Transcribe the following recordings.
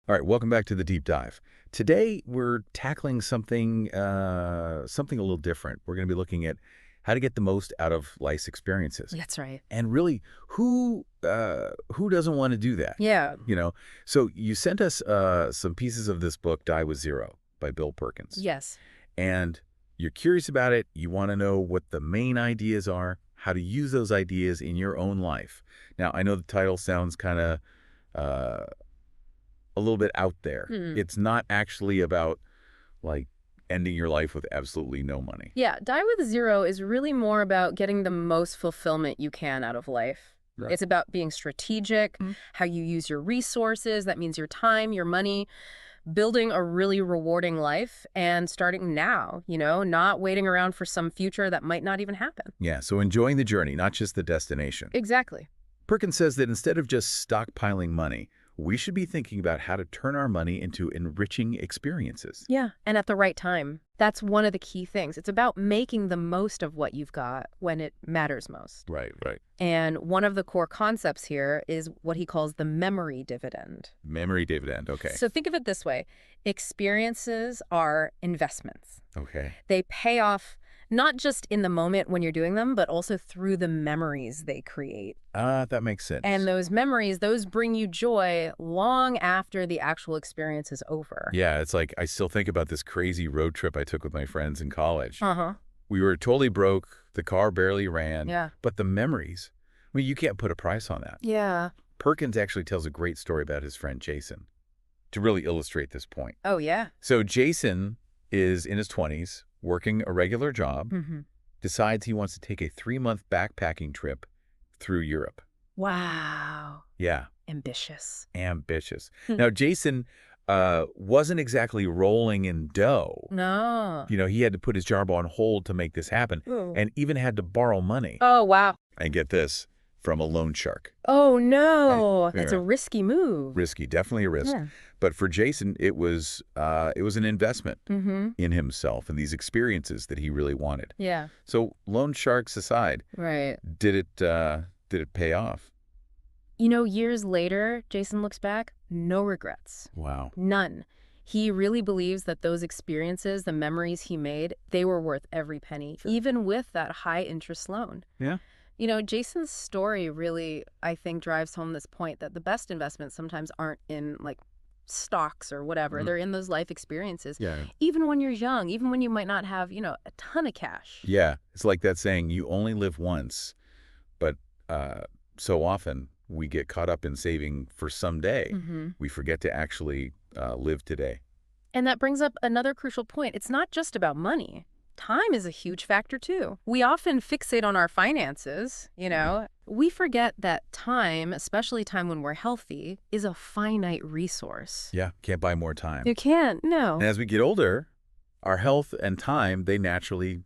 All right, welcome back to the deep dive. Today we're tackling something something a little different. We're going to be looking at how to get the most out of life's experiences. That's right. And really, who doesn't want to do that? Yeah. You know. So you sent us some pieces of this book, Die with Zero, by Bill Perkins. Yes. And you're curious about it. You want to know what the main ideas are, how to use those ideas in your own life. Now, I know the title sounds kind of a little bit out there. It's not actually about, like, ending your life with absolutely no money. Yeah. Die with Zero is really more about getting the most fulfillment you can out of life. Right. It's about being strategic, how you use your resources. That means your time, your money, building a really rewarding life and starting now, not waiting around for some future that might not even happen. Yeah, so enjoying the journey, not just the destination. Exactly. Perkins says that instead of just stockpiling money, we should be thinking about how to turn our money into enriching experiences. Yeah. And at the right time. That's one of the key things. It's about making the most of what you've got when it matters most. Right. And one of the core concepts here is what he calls the memory dividend. Memory dividend, okay. So think of it this way. Experiences are investments. Okay. They pay off not just in the moment when you're doing them, but also through the memories they create. That makes sense. And those memories, those bring you joy long after the actual experience is over. Yeah, it's like I still think about this crazy road trip I took with my friends in college. Uh-huh. We were totally broke. The car barely ran. Yeah. But the memories, I mean, you can't put a price on that. Yeah. Perkins actually tells a great story about his friend Jason to really illustrate this point. Oh, yeah. So Jason is in his 20s, working a regular job, decides he wants to take a 3-month backpacking trip through Europe. Wow. Yeah. Ambitious. Now, Jason wasn't exactly rolling in dough. No. He had to put his job on hold to make this happen, and even had to borrow money. Oh, wow. And get this, from a loan shark. Oh, no. Right. That's a risky move. Risky, definitely a risk. Yeah. But for Jason, it was an investment in himself and these experiences that he really wanted. Yeah. So loan sharks aside, Right. did it pay off? Years later, Jason looks back, no regrets. Wow. None. He really believes that those experiences, the memories he made, they were worth every penny, even with that high interest loan. Yeah. Jason's story really, I think, drives home this point that the best investments sometimes aren't in, like, stocks or whatever. They're in those life experiences. Yeah. Even when you're young, even when you might not have, a ton of cash. Yeah. It's like that saying, you only live once, but so often we get caught up in saving for someday. We forget to actually live today. And that brings up another crucial point. It's not just about money. Time is a huge factor, too. We often fixate on our finances, We forget that time, especially time when we're healthy, is a finite resource. Yeah, can't buy more time. You can't, no. And as we get older, our health and time, they naturally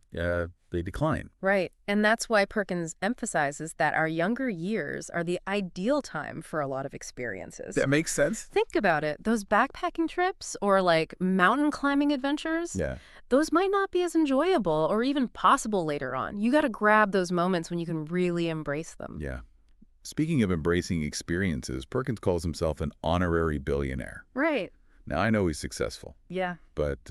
they decline. Right. And that's why Perkins emphasizes that our younger years are the ideal time for a lot of experiences. That makes sense. Think about it. Those backpacking trips or, like, mountain climbing adventures, those might not be as enjoyable or even possible later on. You got to grab those moments when you can really embrace them. Yeah. Speaking of embracing experiences, Perkins calls himself an honorary billionaire. Right. Now, I know he's successful. Yeah. But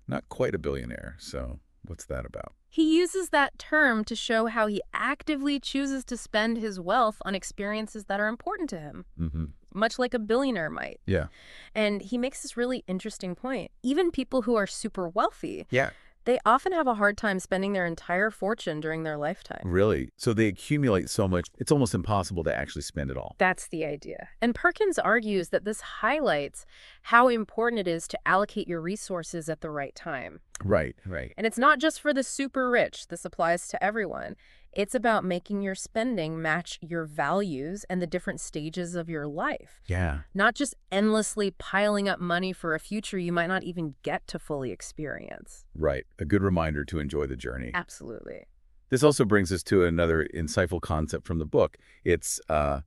not quite a billionaire, so what's that about? He uses that term to show how he actively chooses to spend his wealth on experiences that are important to him, much like a billionaire might. Yeah. And he makes this really interesting point. Even people who are super wealthy, Yeah. they often have a hard time spending their entire fortune during their lifetime. Really? So they accumulate so much, it's almost impossible to actually spend it all. That's the idea. And Perkins argues that this highlights how important it is to allocate your resources at the right time. Right. And it's not just for the super rich. This applies to everyone. It's about making your spending match your values and the different stages of your life. Yeah. Not just endlessly piling up money for a future you might not even get to fully experience. Right. A good reminder to enjoy the journey. Absolutely. This also brings us to another insightful concept from the book. It's the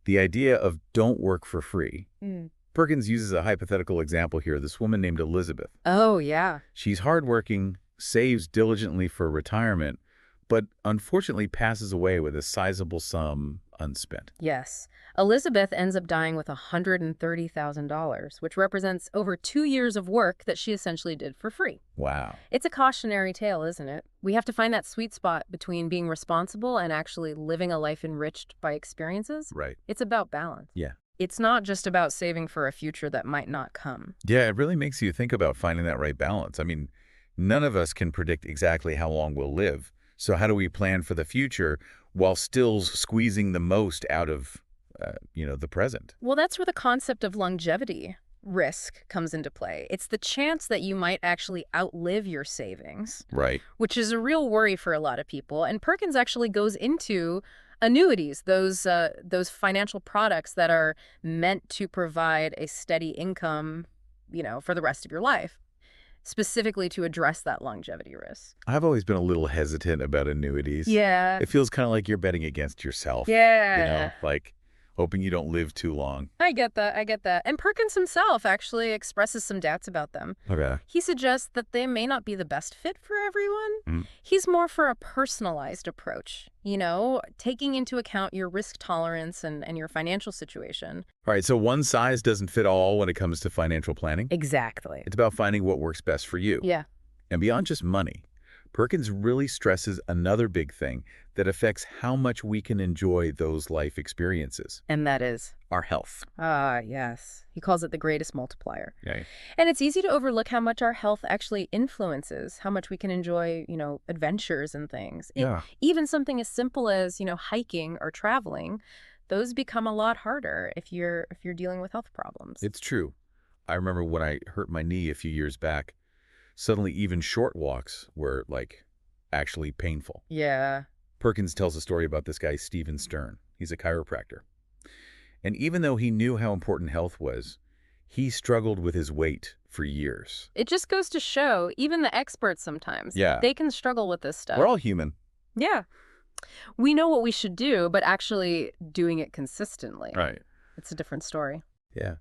idea of don't work for free. Perkins uses a hypothetical example here, this woman named Elizabeth. Oh, yeah. She's hardworking, saves diligently for retirement, but unfortunately passes away with a sizable sum unspent. Yes. Elizabeth ends up dying with $130,000, which represents over 2 years of work that she essentially did for free. Wow. It's a cautionary tale, isn't it? We have to find that sweet spot between being responsible and actually living a life enriched by experiences. Right. It's about balance. Yeah. It's not just about saving for a future that might not come. Yeah, it really makes you think about finding that right balance. I mean, none of us can predict exactly how long we'll live. So how do we plan for the future while still squeezing the most out of, the present? Well, that's where the concept of longevity risk comes into play. It's the chance that you might actually outlive your savings, Right. which is a real worry for a lot of people. And Perkins actually goes into annuities, those financial products that are meant to provide a steady income, for the rest of your life, specifically to address that longevity risk. I've always been a little hesitant about annuities. Yeah. It feels kind of like you're betting against yourself. Yeah. Like hoping you don't live too long. I get that. I get that. And Perkins himself actually expresses some doubts about them. Okay. He suggests that they may not be the best fit for everyone. Mm. He's more for a personalized approach, taking into account your risk tolerance and your financial situation. All right, so one size doesn't fit all when it comes to financial planning. Exactly. It's about finding what works best for you. Yeah. And beyond just money, Perkins really stresses another big thing that affects how much we can enjoy those life experiences. And that is? Our health. Ah, yes. He calls it the greatest multiplier. Yeah. And it's easy to overlook how much our health actually influences how much we can enjoy, adventures and things. Yeah. Even something as simple as, hiking or traveling, those become a lot harder if you're dealing with health problems. It's true. I remember when I hurt my knee a few years back, suddenly even short walks were, actually painful. Yeah. Perkins tells a story about this guy, Stephen Stern. He's a chiropractor. And even though he knew how important health was, he struggled with his weight for years. It just goes to show, even the experts sometimes, Yeah. they can struggle with this stuff. We're all human. Yeah. We know what we should do, but actually doing it consistently. Right. It's a different story. Yeah.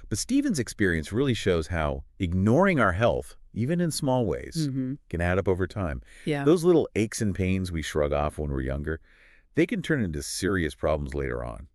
But Stephen's experience really shows how ignoring our health, even in small ways, can add up over time. Yeah. Those little aches and pains we shrug off when we're younger, they can turn into serious problems later on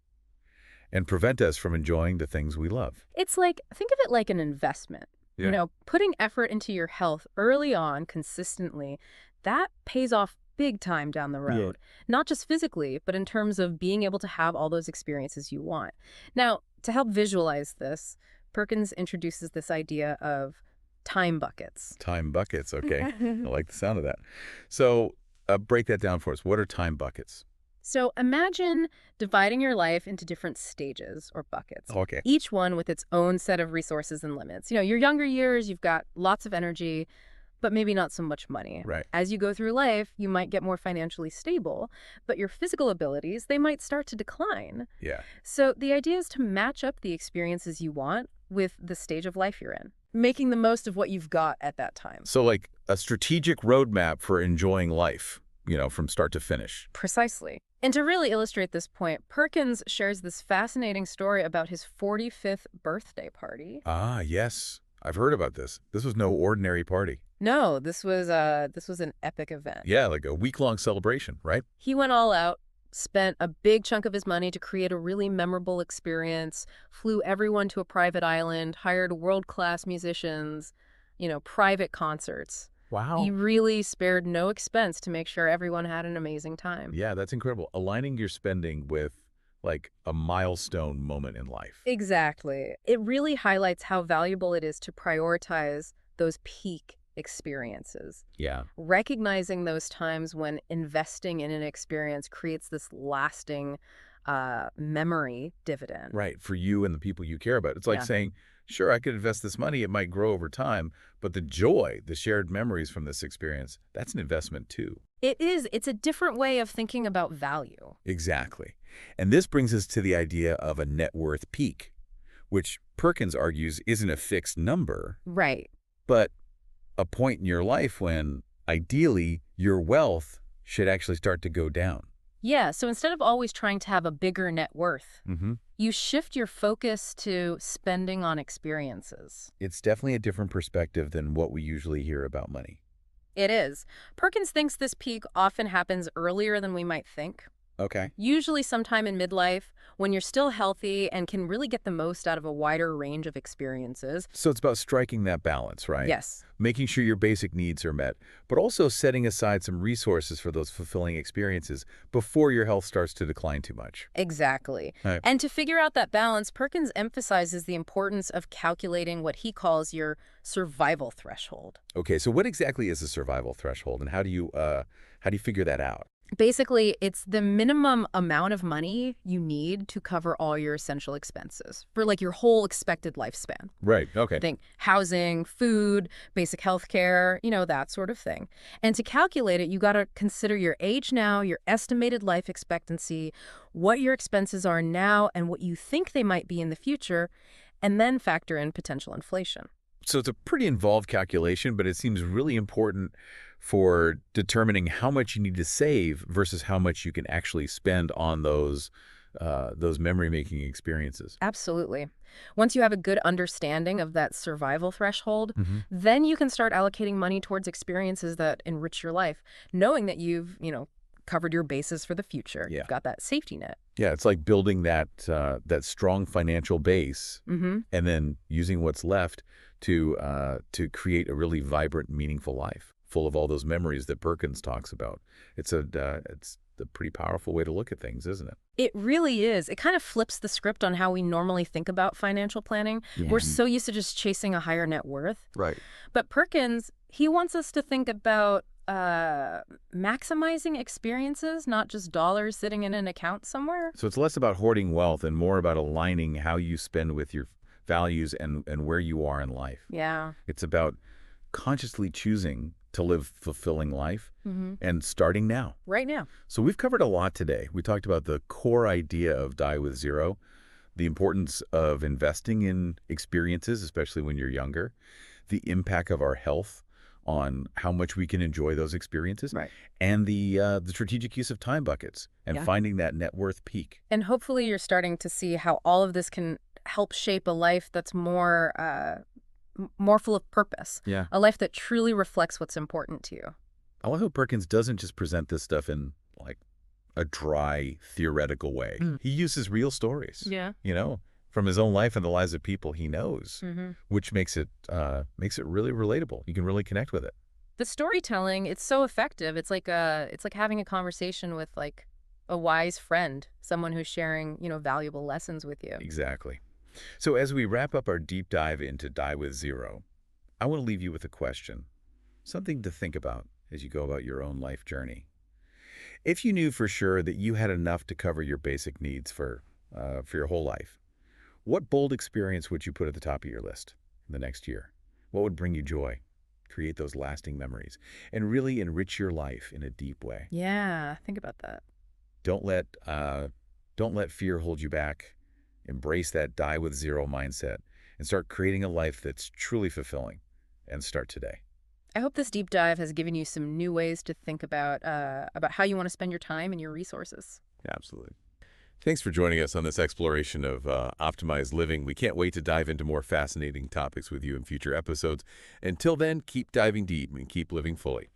and prevent us from enjoying the things we love. It's think of it like an investment. Yeah. Putting effort into your health early on consistently, that pays off big time down the road. Not just physically, but in terms of being able to have all those experiences you want. Now, to help visualize this, Perkins introduces this idea of time buckets. Time buckets, okay. I like the sound of that. So break that down for us. What are time buckets? So imagine dividing your life into different stages or buckets. Okay. Each one with its own set of resources and limits. Your younger years, you've got lots of energy, but maybe not so much money. Right. As you go through life, you might get more financially stable, but your physical abilities, they might start to decline. Yeah. So the idea is to match up the experiences you want with the stage of life you're in, making the most of what you've got at that time. So like a strategic roadmap for enjoying life, from start to finish. Precisely. And to really illustrate this point, Perkins shares this fascinating story about his 45th birthday party. Ah, yes. I've heard about this. This was no ordinary party. No, this was an epic event. Yeah, like a week-long celebration, right? He went all out, spent a big chunk of his money to create a really memorable experience, flew everyone to a private island, hired world-class musicians, private concerts. Wow. He really spared no expense to make sure everyone had an amazing time. Yeah, that's incredible. Aligning your spending with a milestone moment in life. Exactly. It really highlights how valuable it is to prioritize those peak experiences. Yeah. Recognizing those times when investing in an experience creates this lasting memory dividend. Right, for you and the people you care about. It's like saying, sure, I could invest this money, it might grow over time, but the joy, the shared memories from this experience, that's an investment too. It is. It's a different way of thinking about value. Exactly. And this brings us to the idea of a net worth peak, which Perkins argues isn't a fixed number. Right. But a point in your life when, ideally, your wealth should actually start to go down. Yeah, so instead of always trying to have a bigger net worth, you shift your focus to spending on experiences. It's definitely a different perspective than what we usually hear about money. It is. Perkins thinks this peak often happens earlier than we might think. Okay. Usually sometime in midlife, when you're still healthy and can really get the most out of a wider range of experiences. So it's about striking that balance, right? Yes, Making sure your basic needs are met, but also setting aside some resources for those fulfilling experiences before your health starts to decline too much. exactly. Right. And to figure out that balance, Perkins emphasizes the importance of calculating what he calls your survival threshold. Okay, so what exactly is a survival threshold, and how do you figure that out? Basically, it's the minimum amount of money you need to cover all your essential expenses for like your whole expected lifespan. Right. Okay. Think housing, food, basic health care, that sort of thing. And to calculate it, you got to consider your age now, your estimated life expectancy, what your expenses are now, and what you think they might be in the future, and then factor in potential inflation. So it's a pretty involved calculation, but it seems really important for determining how much you need to save versus how much you can actually spend on those memory-making experiences. Absolutely. Once you have a good understanding of that survival threshold, Hmm. then you can start allocating money towards experiences that enrich your life, knowing that you've covered your bases for the future. Yeah. You've got that safety net. Yeah, it's like building that strong financial base Mm-hmm. and then using what's left to create a really vibrant, meaningful life full of all those memories that Perkins talks about. It's a pretty powerful way to look at things, isn't it? It really is. It kind of flips the script on how we normally think about financial planning. Yeah. We're so used to just chasing a higher net worth. Right. But Perkins, he wants us to think about maximizing experiences, not just dollars sitting in an account somewhere. So it's less about hoarding wealth and more about aligning how you spend with your values and where you are in life. Yeah. It's about consciously choosing to live fulfilling life Mm-hmm. and starting now. Right now. So we've covered a lot today. We talked about the core idea of Die with Zero, the importance of investing in experiences, especially when you're younger, the impact of our health on how much we can enjoy those experiences, Right. and the strategic use of time buckets and Yeah. finding that net worth peak. And hopefully you're starting to see how all of this can help shape a life that's more full of purpose, Yeah. a life that truly reflects what's important to you. I love how Perkins doesn't just present this stuff in like a dry, theoretical way. He uses real stories, Yeah. from his own life and the lives of people he knows, Mm-hmm. which makes it really relatable. You can really connect with it. The storytelling, it's so effective. It's like having a conversation with like a wise friend, someone who's sharing valuable lessons with you. Exactly. So as we wrap up our deep dive into Die with Zero, I want to leave you with a question, something to think about as you go about your own life journey. If you knew for sure that you had enough to cover your basic needs for your whole life, what bold experience would you put at the top of your list in the next year? What would bring you joy, create those lasting memories, and really enrich your life in a deep way? Yeah, think about that. Don't let don't let fear hold you back. Embrace that Die with Zero mindset and start creating a life that's truly fulfilling. And start today. I hope this deep dive has given you some new ways to think about how you want to spend your time and your resources. Absolutely. Thanks for joining us on this exploration of optimized living. We can't wait to dive into more fascinating topics with you in future episodes. Until then, keep diving deep and keep living fully.